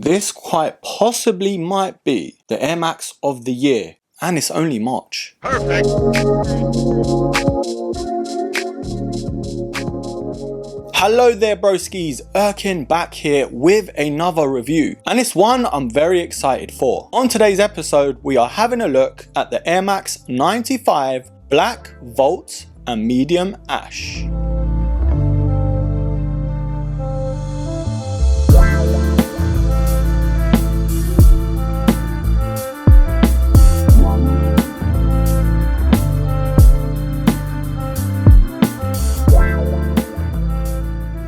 this quite possibly might be the Air Max of the year, and it's only March. Perfect. Hello there broskies, Erkin back here with another review, and it's one I'm very excited for. On today's episode we are having a look at the Air Max 95 Black Volt and Medium Ash.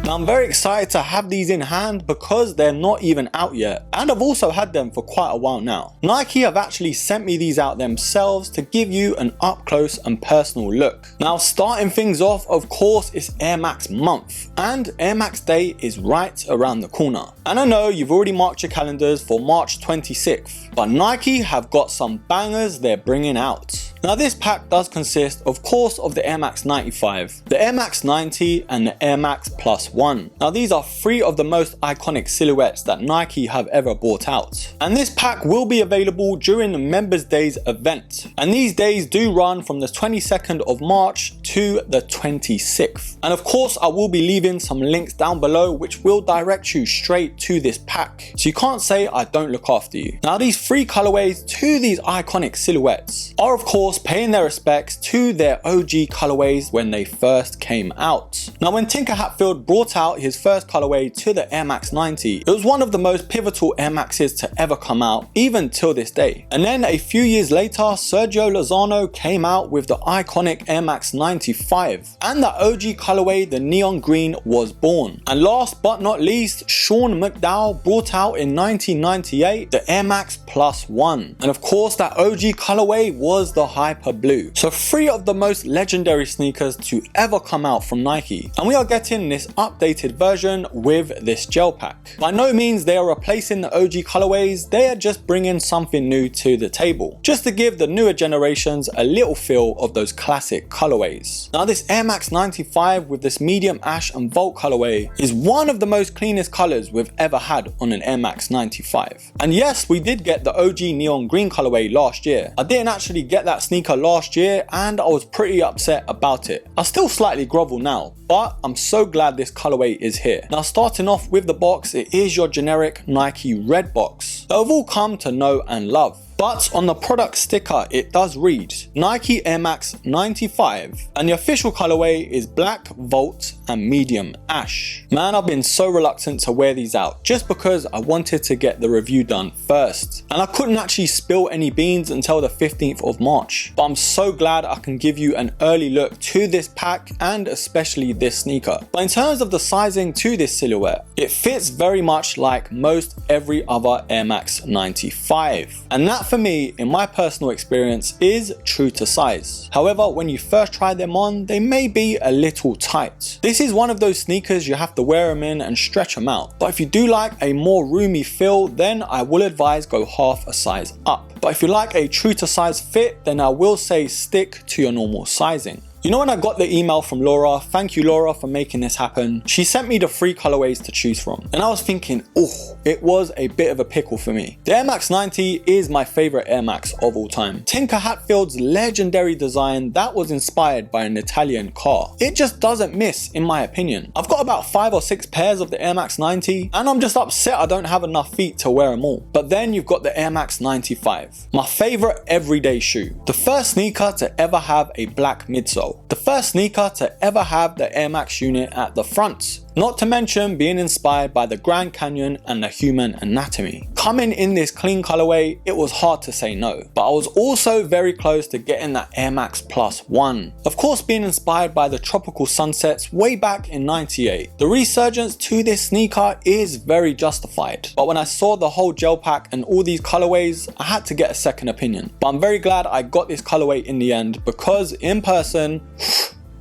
I'm very excited to have these in hand because they're not even out yet, and I've also had them for quite a while now. Nike have actually sent me these out themselves to give you an up close and personal look. Now starting things off, of course, it's Air Max month, and Air Max Day is right around the corner. And I know you've already marked your calendars for March 26th, but Nike have got some bangers they're bringing out. Now this pack does consist of course of the Air Max 95, the Air Max 90 and the Air Max Plus 1. Now these are three of the most iconic silhouettes that Nike have ever brought out. And this pack will be available during the Members Days event. And these days do run from the 22nd of March to the 26th. And of course I will be leaving some links down below which will direct you straight to this pack. So you can't say I don't look after you. Now these three colorways to these iconic silhouettes are of course paying their respects to their OG colorways when they first came out. Now when Tinker Hatfield brought out his first colorway to the Air Max 90, it was one of the most pivotal Air Maxes to ever come out, even till this day. And then a few years later, Sergio Lozano came out with the iconic Air Max 95, and that OG colorway, the neon green, was born. And last but not least, Sean McDowell brought out in 1998 the Air Max Plus 1, and of course that OG colorway was the Hyper Blue. So three of the most legendary sneakers to ever come out from Nike, and we are getting this updated version with this gel pack. By no means they are replacing the OG colorways, they are just bringing something new to the table, just to give the newer generations a little feel of those classic colorways. Now this Air Max 95 with this medium ash and volt colorway is one of the most cleanest colors we've ever had on an Air Max 95. And yes, we did get the OG neon green colorway last year. I didn't actually get that sneaker last year and I was pretty upset about it. I still slightly grovel now, but I'm so glad this colorway is here. Now starting off with the box, it is your generic Nike red box that we've all come to know and love. But on the product sticker it does read Nike Air Max 95 and the official colorway is Black Volt and Medium Ash. Man, I've been so reluctant to wear these out just because I wanted to get the review done first, and I couldn't actually spill any beans until the 15th of March. But I'm so glad I can give you an early look to this pack and especially this sneaker. But in terms of the sizing to this silhouette, it fits very much like most every other Air Max 95, and that for me, in my personal experience, is true to size. However, when you first try them on, they may be a little tight. This is one of those sneakers you have to wear them in and stretch them out. But if you do like a more roomy feel, then I will advise go half a size up. But if you like a true to size fit, then I will say stick to your normal sizing. You know, when I got the email from Laura, thank you Laura for making this happen, she sent me the three colorways to choose from. And I was thinking, oh, it was a bit of a pickle for me. The Air Max 90 is my favorite Air Max of all time. Tinker Hatfield's legendary design that was inspired by an Italian car. It just doesn't miss in my opinion. I've got about 5 or 6 pairs of the Air Max 90 and I'm just upset I don't have enough feet to wear them all. But then you've got the Air Max 95, my favorite everyday shoe. The first sneaker to ever have a black midsole. The first sneaker to ever have the Air Max unit at the front. Not to mention being inspired by the Grand Canyon and the human anatomy. Coming in this clean colorway, it was hard to say no, but I was also very close to getting that Air Max Plus 1. Of course, being inspired by the tropical sunsets way back in '98. The resurgence to this sneaker is very justified, but when I saw the whole gel pack and all these colorways, I had to get a second opinion. But I'm very glad I got this colorway in the end because in person,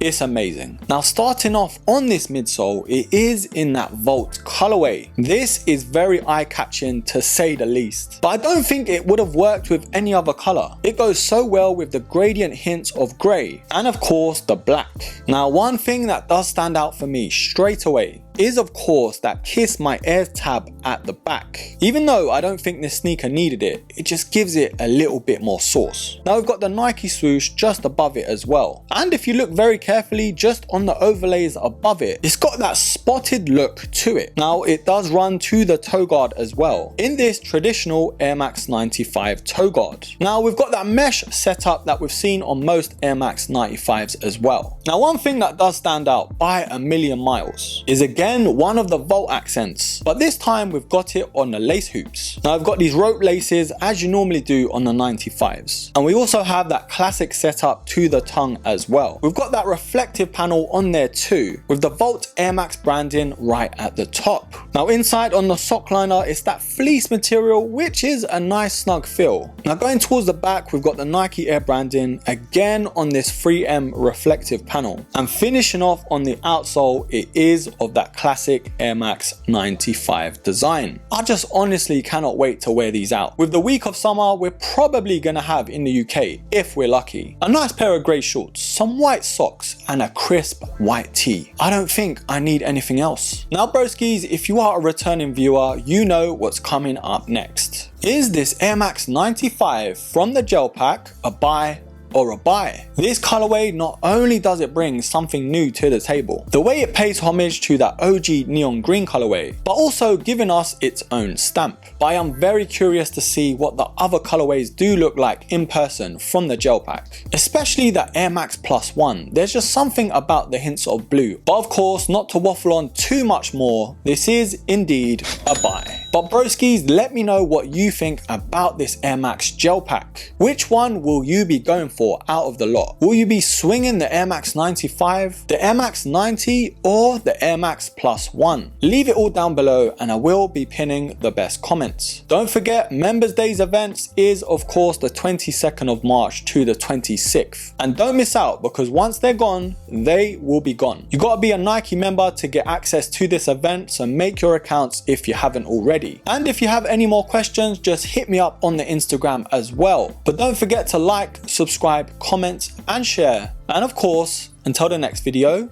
it's amazing. Now starting off on this midsole, it is in that Volt colorway. This is very eye-catching to say the least, but I don't think it would have worked with any other color. It goes so well with the gradient hints of grey and of course the black. Now one thing that does stand out for me straight away is of course that Kiss My Air tab at the back. Even though I don't think this sneaker needed it, it just gives it a little bit more sauce. Now we've got the Nike swoosh just above it as well. And if you look very carefully, just on the overlays above it, it's got that spotted look to it. Now it does run to the toe guard as well, in this traditional Air Max 95 toe guard. Now we've got that mesh setup that we've seen on most Air Max 95s as well. Now one thing that does stand out by a million miles is again one of the Volt accents, but this time we've got it on the lace hoops. Now I've got these rope laces as you normally do on the 95s, and we also have that classic setup to the tongue as well. We've got that reflective panel on there too, with the Volt Air Max branding right at the top. Now inside on the sock liner, it's that fleece material, which is a nice snug feel. Now going towards the back, we've got the Nike Air branding again on this 3M reflective panel, and finishing off on the outsole, it is of that classic Air Max 95 design. I just honestly cannot wait to wear these out. With the week of summer, we're probably gonna have in the UK, if we're lucky, a nice pair of grey shorts, some white socks, and a crisp white tee. I don't think I need anything else. Now broskies, if you are a returning viewer, you know what's coming up next. Is this Air Max 95 from the gel pack a buy or a buy? This colorway, not only does it bring something new to the table, the way it pays homage to that OG neon green colorway, but also giving us its own stamp. But I am very curious to see what the other colorways do look like in person from the gel pack, especially the Air Max Plus One. There's just something about the hints of blue. But of course, not to waffle on too much more, this is indeed a buy. But broskies, let me know what you think about this Air Max gel pack. Which one will you be going for out of the lot? Will you be swinging the Air Max 95, the Air Max 90, or the Air Max Plus One? Leave it all down below and I will be pinning the best comments. Don't forget, Members Days events is of course the 22nd of March to the 26th. And don't miss out, because once they're gone, they will be gone. You gotta be a Nike member to get access to this event, so make your accounts if you haven't already. And if you have any more questions, just hit me up on the Instagram as well. But don't forget to like, subscribe, comment and share. And of course, until the next video,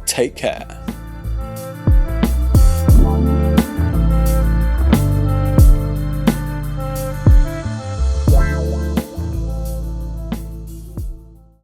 take care.